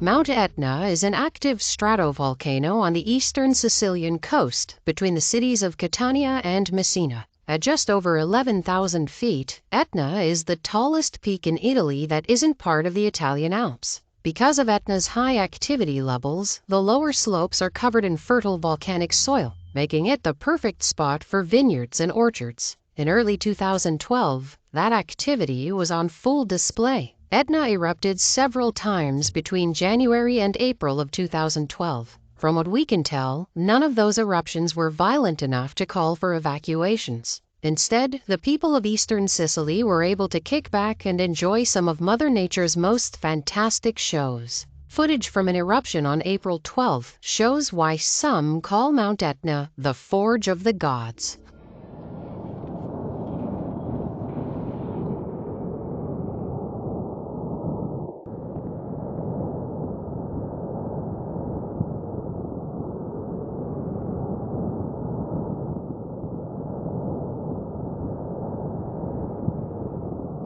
Mount Etna is an active stratovolcano on the eastern Sicilian coast between the cities of Catania and Messina. At just over 11,000 feet, Etna is the tallest peak in Italy that isn't part of the Italian Alps. Because of Etna's high activity levels, the lower slopes are covered in fertile volcanic soil, making it the perfect spot for vineyards and orchards. In early 2012, that activity was on full display. Etna erupted several times between January and April of 2012. From what we can tell, none of those eruptions were violent enough to call for evacuations. Instead, the people of eastern Sicily were able to kick back and enjoy some of Mother Nature's most fantastic shows. Footage from an eruption on April 12 shows why some call Mount Etna the Forge of the Gods.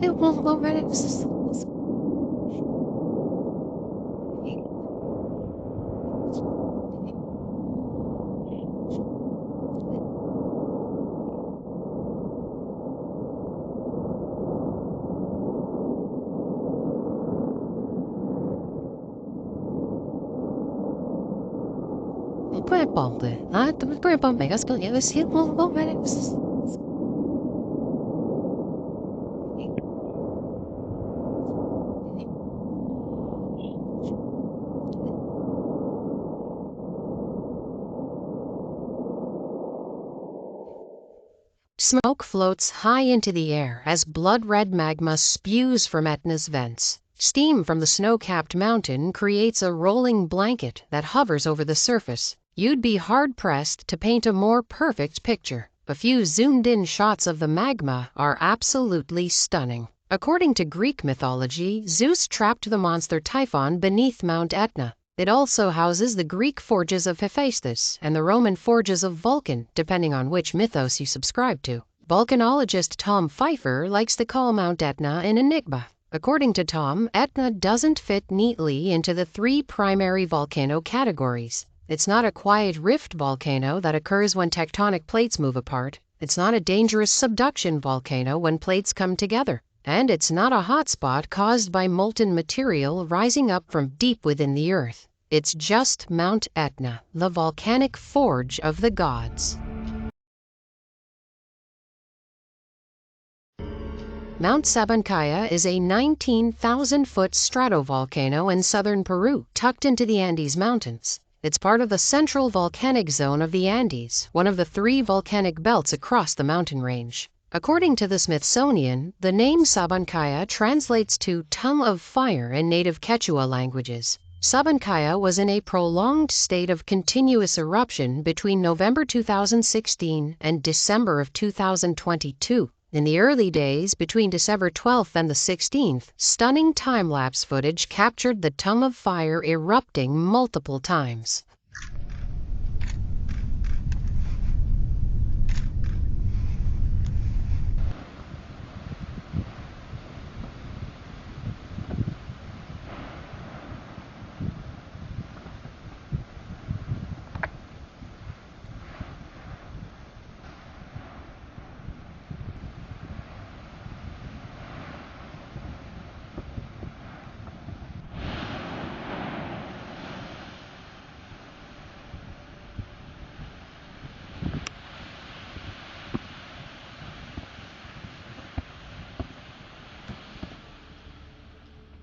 It won't go right into Smoke floats high into the air as blood-red magma spews from Etna's vents. Steam from the snow-capped mountain creates a rolling blanket that hovers over the surface. You'd be hard-pressed to paint a more perfect picture. A few zoomed-in shots of the magma are absolutely stunning. According to Greek mythology, Zeus trapped the monster Typhon beneath Mount Etna. It also houses the Greek forges of Hephaestus and the Roman forges of Vulcan, depending on which mythos you subscribe to. Volcanologist Tom Pfeiffer likes to call Mount Etna an enigma. According to Tom, Etna doesn't fit neatly into the three primary volcano categories. It's not a quiet rift volcano that occurs when tectonic plates move apart. It's not a dangerous subduction volcano when plates come together. And it's not a hotspot caused by molten material rising up from deep within the earth. It's just Mount Etna, the volcanic forge of the gods. Mount Sabancaya is a 19,000-foot stratovolcano in southern Peru, tucked into the Andes Mountains. It's part of the Central Volcanic Zone of the Andes, one of the three volcanic belts across the mountain range. According to the Smithsonian, the name Sabancaya translates to tongue of fire in native Quechua languages. Sabancaya was in a prolonged state of continuous eruption between November 2016 and December of 2022. In the early days, between December 12th and the 16th, stunning time-lapse footage captured the tongue of fire erupting multiple times.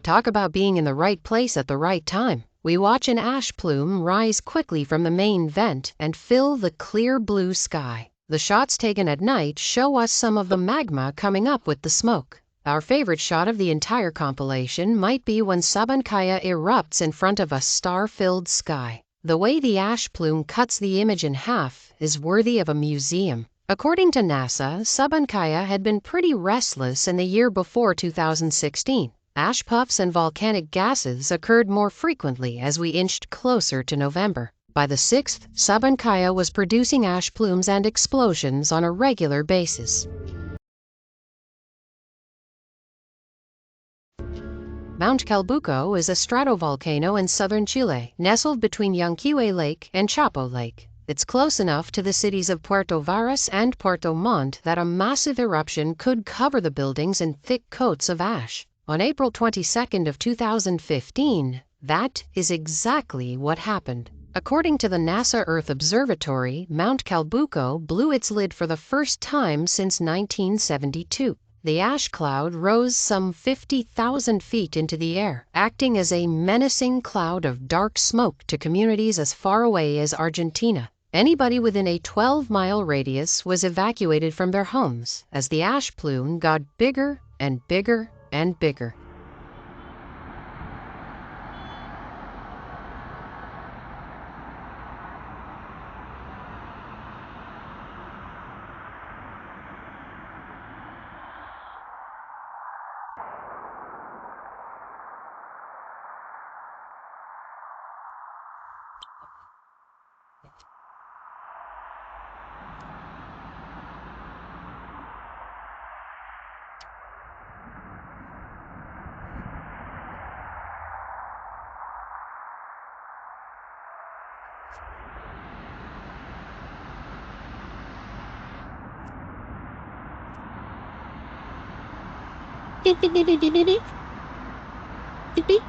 Talk about being in the right place at the right time. We watch an ash plume rise quickly from the main vent and fill the clear blue sky. The shots taken at night show us some of the magma coming up with the smoke. Our favorite shot of the entire compilation might be when Sabancaya erupts in front of a star-filled sky. The way the ash plume cuts the image in half is worthy of a museum. According to NASA, Sabancaya had been pretty restless in the year before 2016. Ash puffs and volcanic gases occurred more frequently as we inched closer to November. By the 6th, Sabancaya was producing ash plumes and explosions on a regular basis. Mount Calbuco is a stratovolcano in southern Chile, nestled between Yanquihue Lake and Chapo Lake. It's close enough to the cities of Puerto Varas and Puerto Montt that a massive eruption could cover the buildings in thick coats of ash. On April 22nd of 2015, that is exactly what happened. According to the NASA Earth Observatory, Mount Calbuco blew its lid for the first time since 1972. The ash cloud rose some 50,000 feet into the air, acting as a menacing cloud of dark smoke to communities as far away as Argentina. Anybody within a 12-mile radius was evacuated from their homes as the ash plume got bigger and bigger and bigger. Beep, beep, beep, beep, beep, beep, beep. Beep, beep.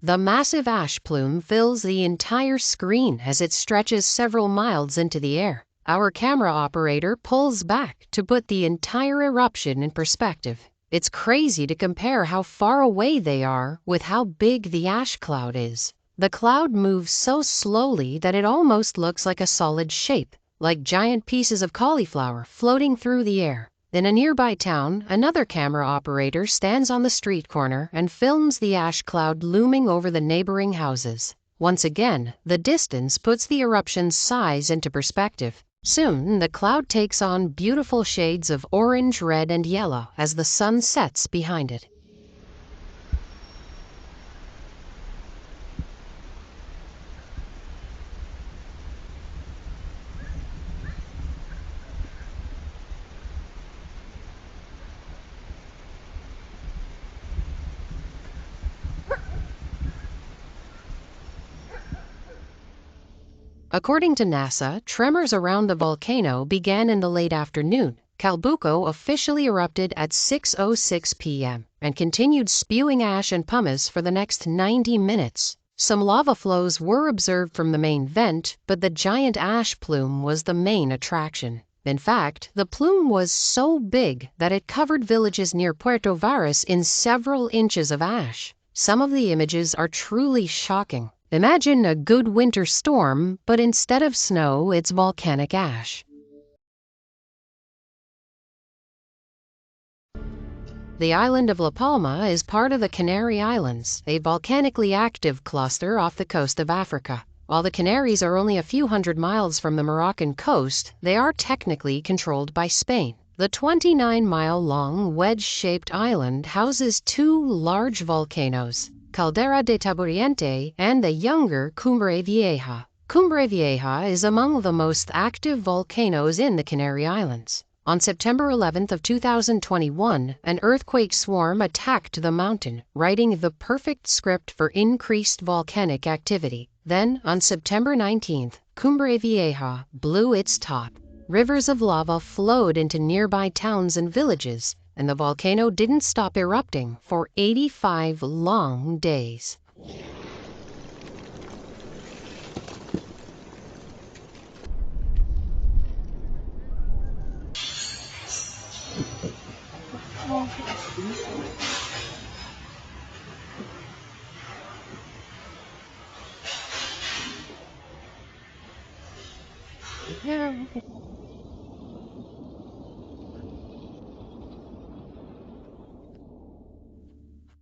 The massive ash plume fills the entire screen as it stretches several miles into the air. Our camera operator pulls back to put the entire eruption in perspective. It's crazy to compare how far away they are with how big the ash cloud is. The cloud moves so slowly that it almost looks like a solid shape, like giant pieces of cauliflower floating through the air. In a nearby town, another camera operator stands on the street corner and films the ash cloud looming over the neighboring houses. Once again, the distance puts the eruption's size into perspective. Soon, the cloud takes on beautiful shades of orange, red, and yellow as the sun sets behind it. According to NASA, tremors around the volcano began in the late afternoon. Calbuco officially erupted at 6:06 p.m. and continued spewing ash and pumice for the next 90 minutes. Some lava flows were observed from the main vent, but the giant ash plume was the main attraction. In fact, the plume was so big that it covered villages near Puerto Varas in several inches of ash. Some of the images are truly shocking. Imagine a good winter storm, but instead of snow, it's volcanic ash. The island of La Palma is part of the Canary Islands, a volcanically active cluster off the coast of Africa. While the Canaries are only a few hundred miles from the Moroccan coast, they are technically controlled by Spain. The 29-mile-long wedge-shaped island houses two large volcanoes, Caldera de Taburiente and the younger Cumbre Vieja. Cumbre Vieja is among the most active volcanoes in the Canary Islands. On September 11th of 2021, an earthquake swarm attacked the mountain, writing the perfect script for increased volcanic activity. Then, on September 19th, Cumbre Vieja blew its top. Rivers of lava flowed into nearby towns and villages, and the volcano didn't stop erupting for 85 long days.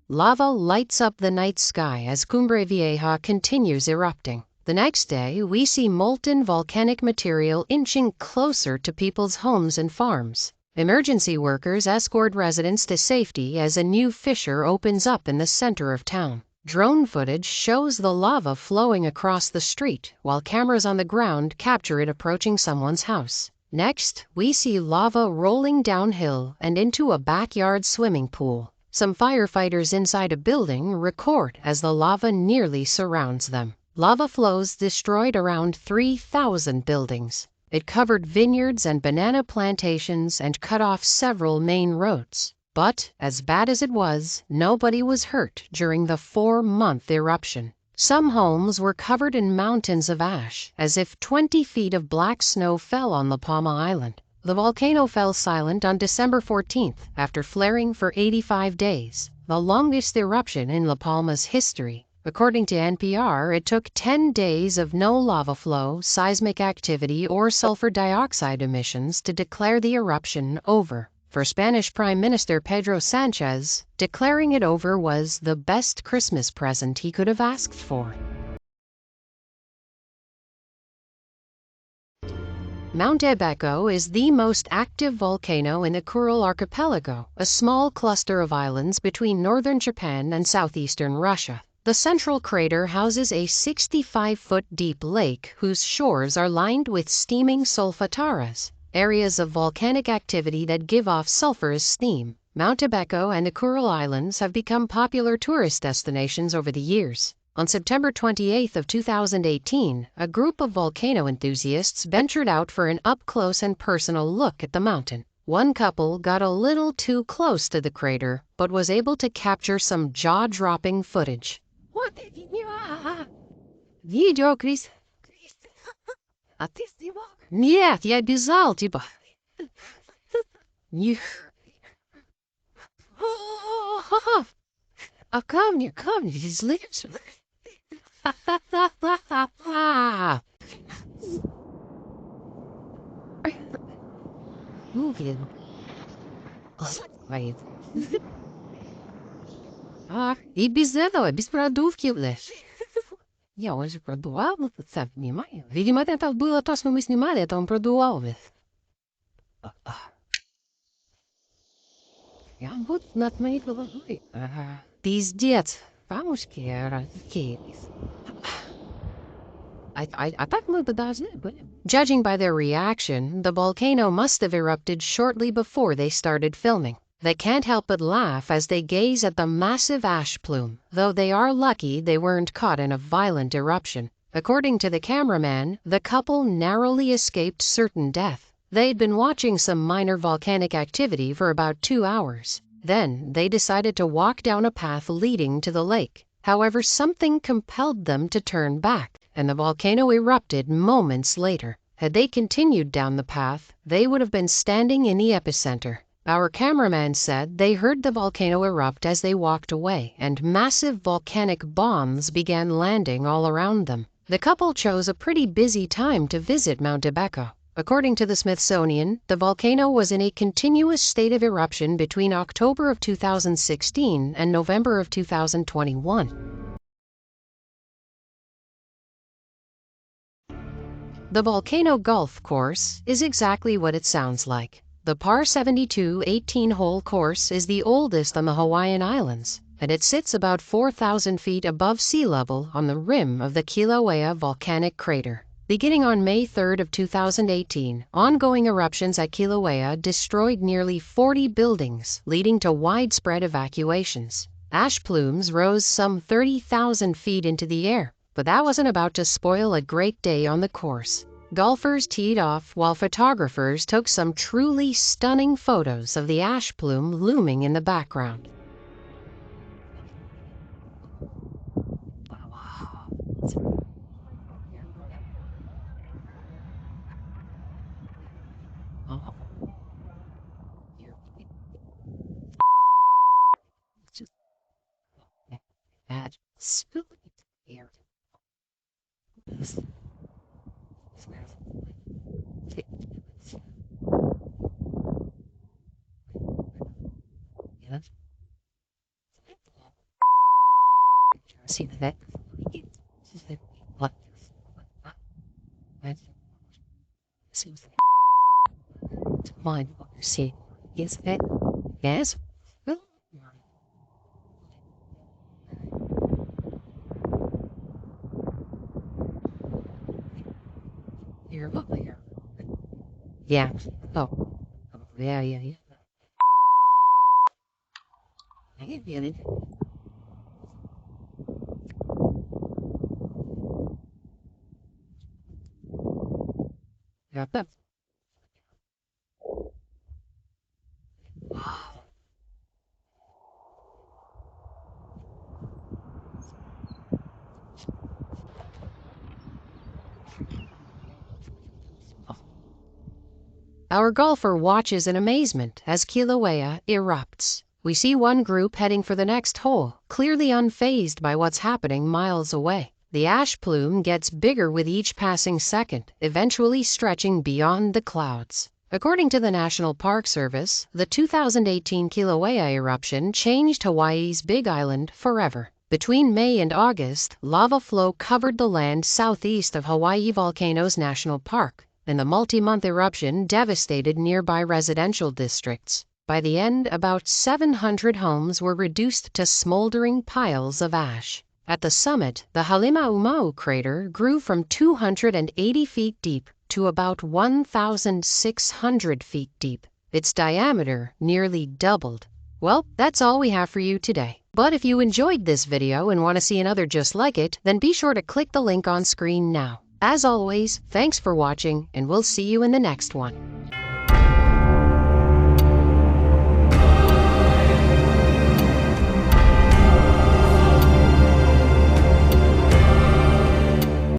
Lava lights up the night sky as Cumbre Vieja continues erupting. The next day, we see molten volcanic material inching closer to people's homes and farms. Emergency workers escort residents to safety as a new fissure opens up in the center of town. Drone footage shows the lava flowing across the street, while cameras on the ground capture it approaching someone's house. Next, we see lava rolling downhill and into a backyard swimming pool. Some firefighters inside a building record as the lava nearly surrounds them. Lava flows destroyed around 3,000 buildings. It covered vineyards and banana plantations and cut off several main roads. But, as bad as it was, nobody was hurt during the 4-month eruption. Some homes were covered in mountains of ash, as if 20 feet of black snow fell on La Palma Island. The volcano fell silent on December 14th after flaring for 85 days, the longest eruption in La Palma's history. According to NPR, it took 10 days of no lava flow, seismic activity, or sulfur dioxide emissions to declare the eruption over. For Spanish Prime Minister Pedro Sanchez, declaring it over was the best Christmas present he could have asked for. Mount Ebeko is the most active volcano in the Kuril Archipelago, a small cluster of islands between northern Japan and southeastern Russia. The central crater houses a 65-foot-deep lake whose shores are lined with steaming solfataras, areas of volcanic activity that give off sulfurous steam. Mount Ebeko and the Kuril Islands have become popular tourist destinations over the years. On September 28th of 2018, a group of volcano enthusiasts ventured out for an up-close and personal look at the mountain. One couple got a little too close to the crater, but was able to capture some jaw-dropping footage. Видео, Крис. А ты снимал? Нет, я бежал, типа. А камни, здесь лежат. Блин. И без этого, без продувки, блядь. Я уже продувал, ну ты сам понимаешь. Видимо, это было то, что мы снимали, это он продувал, блядь. Я вот над моей головой. Пиздец. Камушки раскеялись. I thought мы бы должны были. Judging by their reaction, the volcano must have erupted shortly before they started filming. They can't help but laugh as they gaze at the massive ash plume, though they are lucky they weren't caught in a violent eruption. According to the cameraman, the couple narrowly escaped certain death. They'd been watching some minor volcanic activity for about 2 hours. Then they decided to walk down a path leading to the lake. However, something compelled them to turn back, and the volcano erupted moments later. Had they continued down the path, they would have been standing in the epicenter. Our cameraman said they heard the volcano erupt as they walked away, and massive volcanic bombs began landing all around them. The couple chose a pretty busy time to visit Mount Ebeko. According to the Smithsonian, the volcano was in a continuous state of eruption between October of 2016 and November of 2021. The Volcano Golf Course is exactly what it sounds like. The par 72 18-hole course is the oldest on the Hawaiian Islands, and it sits about 4,000 feet above sea level on the rim of the Kilauea volcanic crater. Beginning on May 3rd of 2018, ongoing eruptions at Kilauea destroyed nearly 40 buildings, leading to widespread evacuations. Ash plumes rose some 30,000 feet into the air, but that wasn't about to spoil a great day on the course. Golfers teed off while photographers took some truly stunning photos of the ash plume looming in the background. See that? Mind what you see. Yes, that. Yes. You're up here. Yeah. Oh. Yeah. I can feel it. Got that. Our golfer watches in amazement as Kilauea erupts. We see one group heading for the next hole, clearly unfazed by what's happening miles away. The ash plume gets bigger with each passing second, eventually stretching beyond the clouds. According to the National Park Service, the 2018 Kilauea eruption changed Hawaii's Big Island forever. Between May and August, lava flow covered the land southeast of Hawaii Volcano's National Park, and the multi-month eruption devastated nearby residential districts. By the end, about 700 homes were reduced to smoldering piles of ash. At the summit, the Halemaumau crater grew from 280 feet deep to about 1,600 feet deep. Its diameter nearly doubled. Well, that's all we have for you today. But if you enjoyed this video and want to see another just like it, then be sure to click the link on screen now. As always, thanks for watching, and we'll see you in the next one.